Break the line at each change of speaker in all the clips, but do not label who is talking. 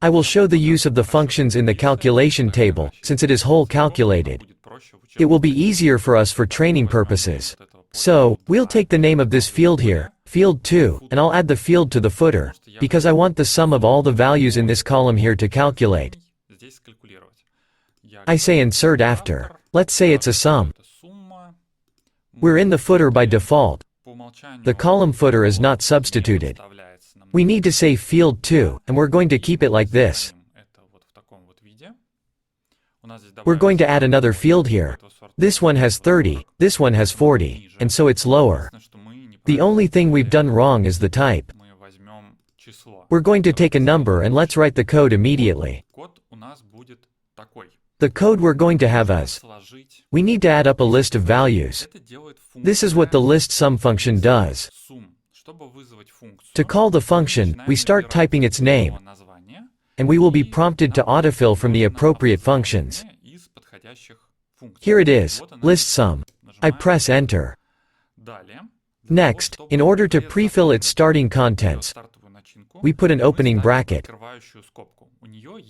I will show the use of the functions in the calculation table, since it is whole calculated. It will be easier for us for training purposes. So, we'll take the name of this field here, field 2, and I'll add the field to the footer, because I want the sum of all the values in this column here to calculate. I say insert after. Let's say it's a sum. We're in the footer by default. The column footer is not substituted. We need to say field 2, and we're going to keep it like this. We're going to add another field here. This one has 30, this one has 40, and so it's lower. The only thing we've done wrong is the type. We're going to take a number and let's write the code immediately. The code we're going to have is, we need to add up a list of values. This is what the list sum function does. To call the function, we start typing its name, and we will be prompted to autofill from the appropriate functions. Here it is, list sum. I press enter. Next, in order to prefill its starting contents, we put an opening bracket.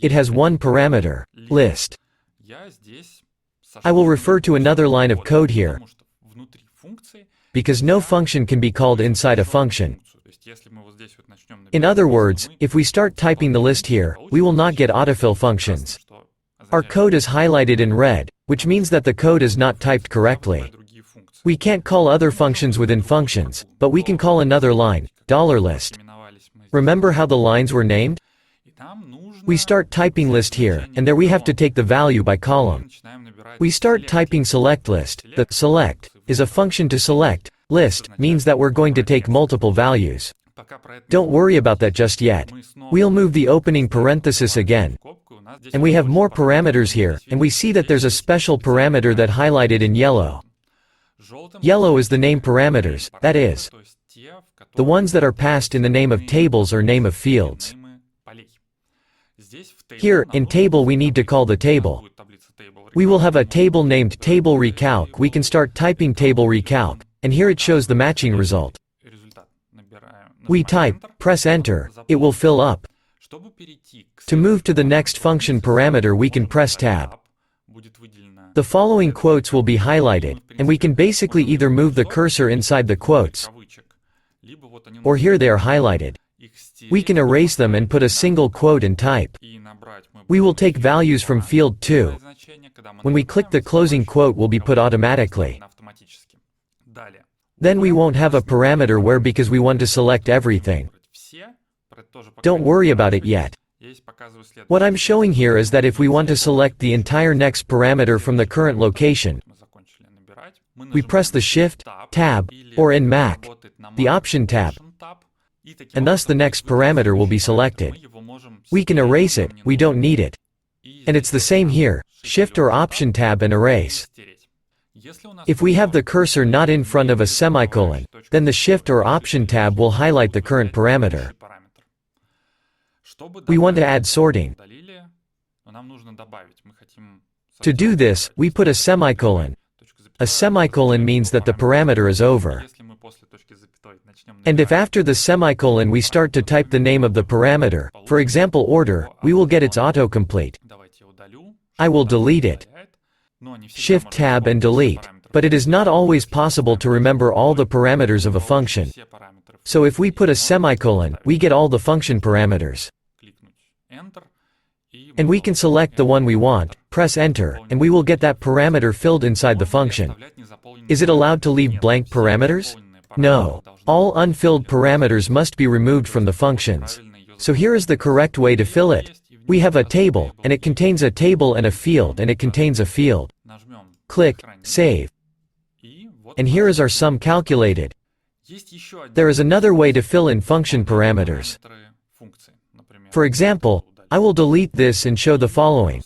It has one parameter, list. I will refer to another line of code here, because no function can be called inside a function. In other words, if we start typing the list here, we will not get autofill functions. Our code is highlighted in red, which means that the code is not typed correctly. We can't call other functions within functions, but we can call another line, $list. Remember how the lines were named? We start typing list here, and there we have to take the value by column. We start typing select list. The select is a function to select. List means that we're going to take multiple values. Don't worry about that just yet. We'll move the opening parenthesis again. And we have more parameters here, and we see that there's a special parameter that highlighted in yellow. Yellow is the name parameters, that is, the ones that are passed in the name of tables or name of fields. Here, in table we need to call the table. We will have a table named table recalc. We can start typing table recalc, and here it shows the matching result. We type, press enter, it will fill up. To move to the next function parameter we can press tab. The following quotes will be highlighted, and we can basically either move the cursor inside the quotes, or here they are highlighted. We can erase them and put a single quote and type. We will take values from field 2. When we click the closing quote will be put automatically. Then we won't have a parameter where because we want to select everything. Don't worry about it yet. What I'm showing here is that if we want to select the entire next parameter from the current location, we press the Shift, Tab, or in Mac, the Option tab, and thus the next parameter will be selected. We can erase it, we don't need it. And it's the same here, Shift or Option tab and erase. If we have the cursor not in front of a semicolon, then the Shift or Option tab will highlight the current parameter. We want to add sorting. To do this, we put a semicolon. A semicolon means that the parameter is over. And if after the semicolon we start to type the name of the parameter, for example order, we will get its autocomplete. I will delete it. Shift tab and delete. But it is not always possible to remember all the parameters of a function. So if we put a semicolon, we get all the function parameters. And we can select the one we want, press enter, and we will get that parameter filled inside the function. Is it allowed to leave blank parameters? No. All unfilled parameters must be removed from the functions. So here is the correct way to fill it. We have a table, and it contains a table and a field, and it contains a field. Click, save. And here is our sum calculated. There is another way to fill in function parameters. For example, I will delete this and show the following.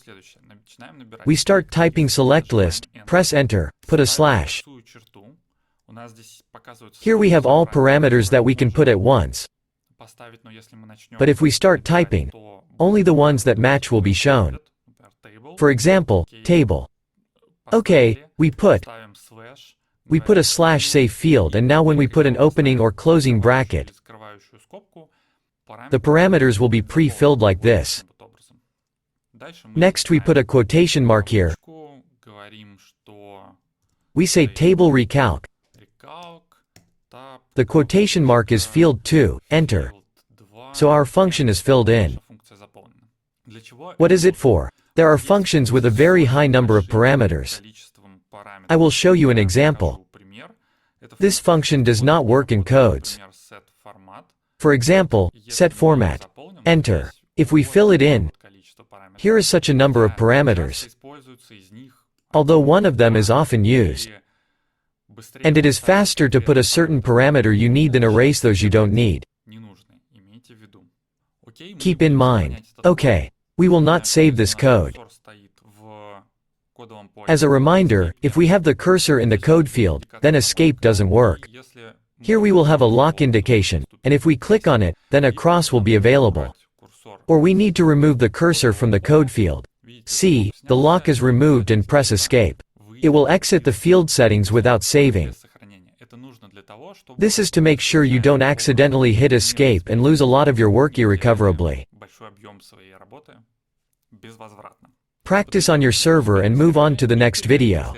We start typing select list, press enter, put a slash. Here we have all parameters that we can put at once. But if we start typing, only the ones that match will be shown. For example, table. Okay, we put a slash save field, and now when we put an opening or closing bracket, the parameters will be pre-filled like this. Next we put a quotation mark here. We say table recalc. The quotation mark is field 2, enter. So our function is filled in. What is it for? There are functions with a very high number of parameters. I will show you an example. This function does not work in codes. For example, set format. Enter. If we fill it in, here is such a number of parameters. Although one of them is often used. And it is faster to put a certain parameter you need than erase those you don't need. Keep in mind. Okay, we will not save this code. As a reminder, if we have the cursor in the code field, then escape doesn't work. Here we will have a lock indication, and if we click on it, then a cross will be available. Or we need to remove the cursor from the code field. See, the lock is removed and press escape. It will exit the field settings without saving. This is to make sure you don't accidentally hit escape and lose a lot of your work irrecoverably. Practice on your server and move on to the next video.